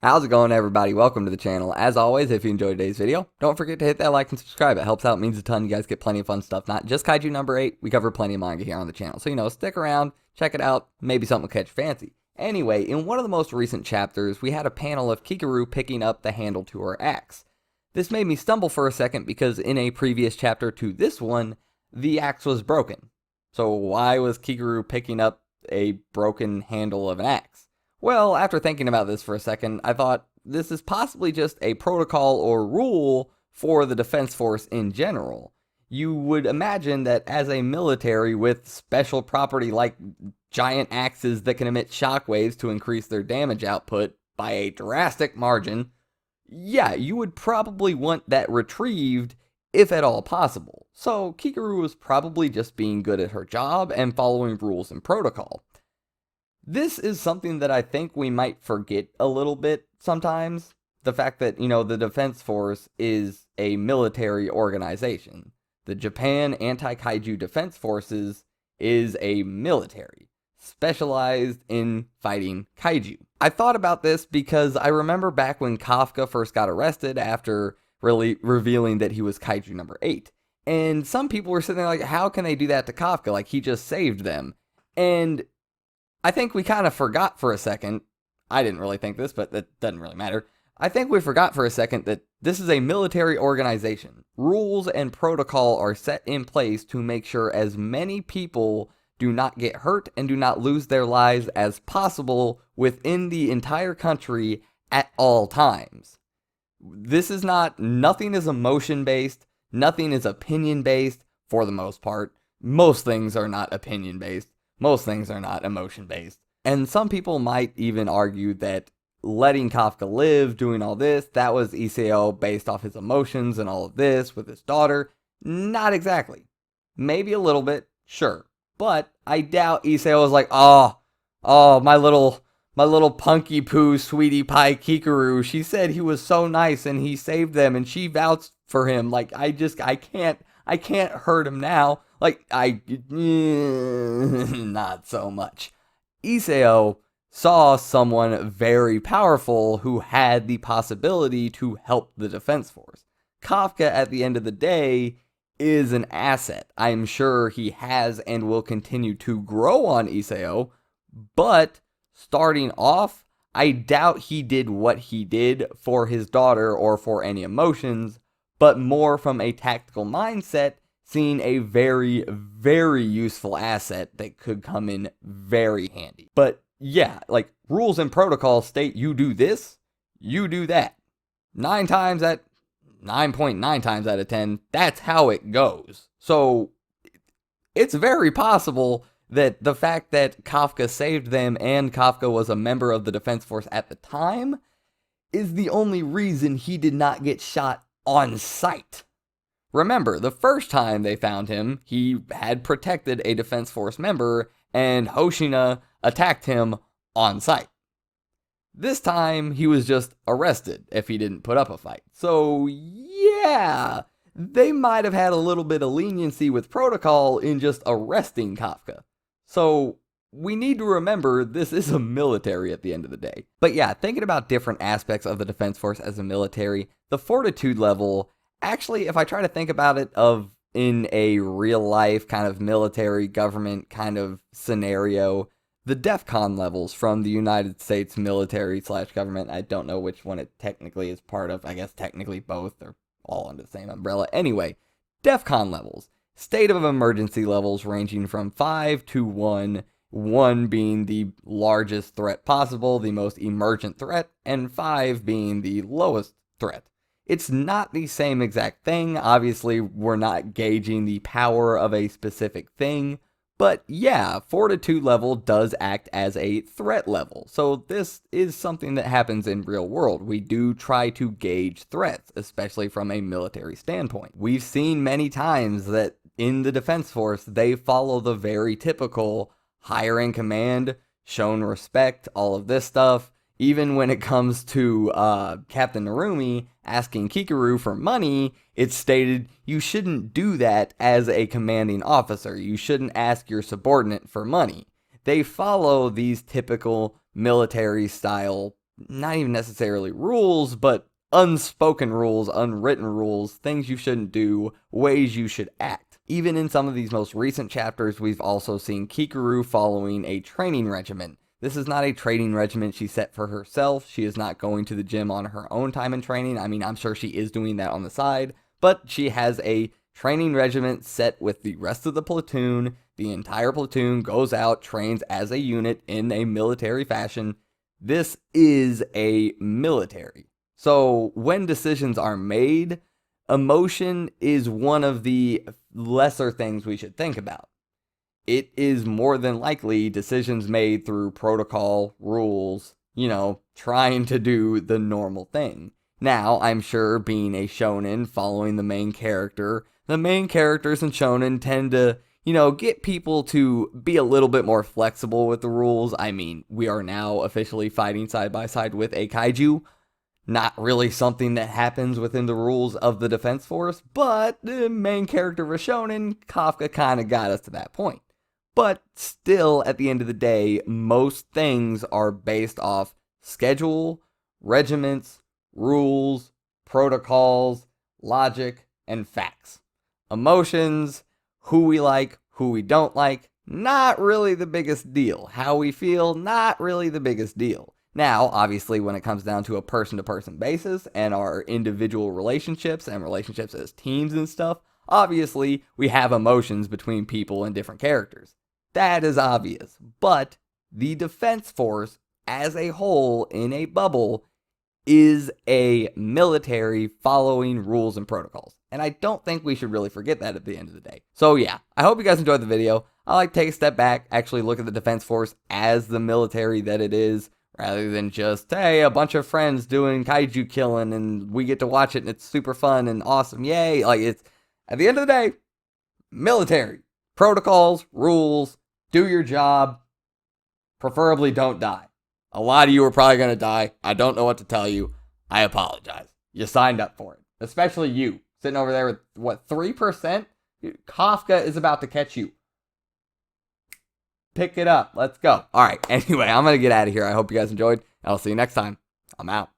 How's it going, everybody? Welcome to the channel. As always, if you enjoyed today's video, don't forget to hit that like and subscribe. It helps out, means a ton. You guys get plenty of fun stuff. Not just Kaiju number 8. We cover plenty of manga here on the channel. So, stick around, check it out. Maybe something will catch your fancy. Anyway, in one of the most recent chapters, we had a panel of Kikaru picking up the handle to her axe. This made me stumble for a second because in a previous chapter to this one, the axe was broken. So why was Kikaru picking up a broken handle of an axe? Well, after thinking about this for a second, I thought this is possibly just a protocol or rule for the defense force in general. You would imagine that as a military with special property like giant axes that can emit shockwaves to increase their damage output by a drastic margin, yeah, you would probably want that retrieved if at all possible. So Kikaru was probably just being good at her job and following rules and protocol. This is something that I think we might forget a little bit sometimes. The fact that, the Defense Force is a military organization. The Japan Anti-Kaiju Defense Forces is a military, specialized in fighting kaiju. I thought about this because I remember back when Kafka first got arrested after really revealing that he was Kaiju number 8. And some people were sitting there like, how can they do that to Kafka? Like, he just saved them. And I think we kind of forgot for a second. I didn't really think this, but that doesn't really matter. I think we forgot for a second that this is a military organization. Rules and protocol are set in place to make sure as many people do not get hurt and do not lose their lives as possible within the entire country at all times. This is nothing is emotion-based, nothing is opinion-based for the most part. Most things are not opinion-based. Most things are not emotion-based. And some people might even argue that letting Kafka live, doing all this, that was Isao based off his emotions and all of this with his daughter. Not exactly. Maybe a little bit, sure. But I doubt Isao was like, oh, my little punky poo sweetie pie Kikaru. She said he was so nice and he saved them and she vouched for him. Like, I can't hurt him now. Like, not so much. Isao saw someone very powerful who had the possibility to help the defense force. Kafka, at the end of the day, is an asset. I'm sure he has and will continue to grow on Isao, but starting off, I doubt he did what he did for his daughter or for any emotions, but more from a tactical mindset, seeing a very, very useful asset that could come in very handy. But yeah, like, rules and protocols state you do this, you do that. 9.9 times out of 10, that's how it goes. So it's very possible that the fact that Kafka saved them and Kafka was a member of the defense force at the time is the only reason he did not get shot on sight. Remember, the first time they found him, he had protected a defense force member and Hoshina attacked him on sight. This time, he was just arrested if he didn't put up a fight. So, yeah, they might have had a little bit of leniency with protocol in just arresting Kafka. So, we need to remember this is a military at the end of the day. But yeah, thinking about different aspects of the defense force as a military, the fortitude level, actually, if I try to think about it in a real life kind of military government kind of scenario, the DEFCON levels from the United States military/government, I don't know which one it technically is part of. I guess technically both. They're all under the same umbrella. Anyway, DEFCON levels. State of emergency levels ranging from 5 to 1. 1 being the largest threat possible, the most emergent threat, and 5 being the lowest threat. It's not the same exact thing. Obviously, we're not gauging the power of a specific thing. But yeah, fortitude level does act as a threat level. So this is something that happens in real world. We do try to gauge threats, especially from a military standpoint. We've seen many times that in the defense force, they follow the very typical higher in command, shown respect, all of this stuff. Even when it comes to Captain Narumi asking Kikaru for money, it's stated you shouldn't do that as a commanding officer. You shouldn't ask your subordinate for money. They follow these typical military style not even necessarily rules, but unspoken rules, unwritten rules, things you shouldn't do, ways you should act. Even in some of these most recent chapters, we've also seen Kikaru following a training regimen. This is not a training regimen she set for herself. She is not going to the gym on her own time in training. I mean, I'm sure she is doing that on the side, but she has a training regimen set with the rest of the platoon. The entire platoon goes out, trains as a unit in a military fashion. This is a military. So when decisions are made, emotion is one of the lesser things we should think about. It is more than likely decisions made through protocol, rules, trying to do the normal thing. Now, I'm sure being a shonen following the main characters in shonen tend to, get people to be a little bit more flexible with the rules. I mean, we are now officially fighting side by side with a kaiju. Not really something that happens within the rules of the Defense Force, but the main character of a shonen, Kafka, kind of got us to that point. But still, at the end of the day, most things are based off schedule, regiments, rules, protocols, logic, and facts. Emotions, who we like, who we don't like, not really the biggest deal. How we feel, not really the biggest deal. Now, obviously, when it comes down to a person-to-person basis and our individual relationships and relationships as teams and stuff, obviously, we have emotions between people and different characters. That is obvious. But the Defense Force, as a whole, in a bubble, is a military following rules and protocols. And I don't think we should really forget that at the end of the day. So yeah, I hope you guys enjoyed the video. I like to take a step back, actually look at the Defense Force as the military that it is, rather than just, hey, a bunch of friends doing kaiju killing and we get to watch it and it's super fun and awesome, yay. Like, it's, at the end of the day, military. Protocols, rules, do your job, preferably don't die. A lot of you are probably going to die. I don't know what to tell you. I apologize. You signed up for it. Especially you, sitting over there with, what, 3%? Kafka is about to catch you. Pick it up. Let's go. All right. Anyway, I'm going to get out of here. I hope you guys enjoyed. I'll see you next time. I'm out.